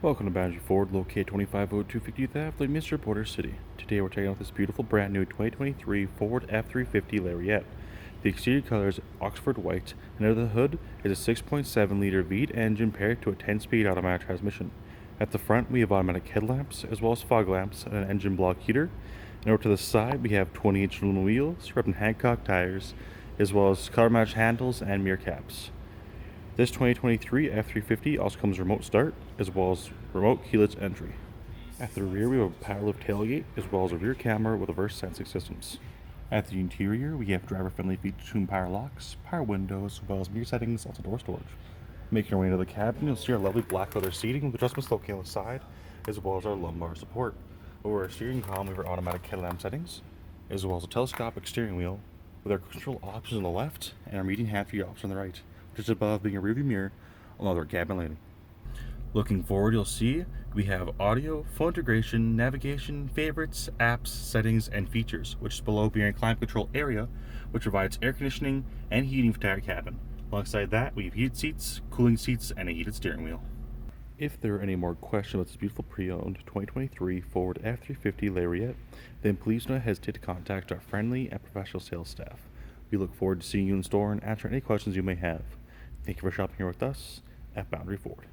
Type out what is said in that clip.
Welcome to Boundary Ford, located 250250th Avenue, Mr. Porter City. Today we're checking out this beautiful brand new 2023 Ford F-350 Lariat. The exterior color is Oxford white, and under the hood is a 6.7 liter V8 engine paired to a 10-speed automatic transmission. At the front we have automatic headlamps, as well as fog lamps and an engine block heater. And over to the side we have 20-inch aluminum wheels, rubbed Hancock tires, as well as color matched handles and mirror caps. This 2023 F350 also comes with remote start as well as remote keyless entry. At the rear, we have a power lift tailgate as well as a rear camera with reverse sensing systems. At the interior, we have driver-friendly feature-tuned power locks, power windows, as well as mirror settings, also door storage. Making our way into the cabin, you'll see our lovely black leather seating with adjustments located on the side, as well as our lumbar support. Over our steering column, we have our automatic headlamp settings, as well as a telescopic steering wheel with our control options on the left and our median hand-free option on the right, just above being a rearview mirror along with our cabin lighting. Looking forward, you'll see we have audio, phone integration, navigation, favorites, apps, settings, and features, which is below being a climate control area, which provides air conditioning and heating for the entire cabin. Alongside that, we have heated seats, cooling seats, and a heated steering wheel. If there are any more questions about this beautiful pre-owned 2023 Ford F-350 Lariat, then please do not hesitate to contact our friendly and professional sales staff. We look forward to seeing you in store and answering any questions you may have. Thank you for shopping here with us at Boundary Ford.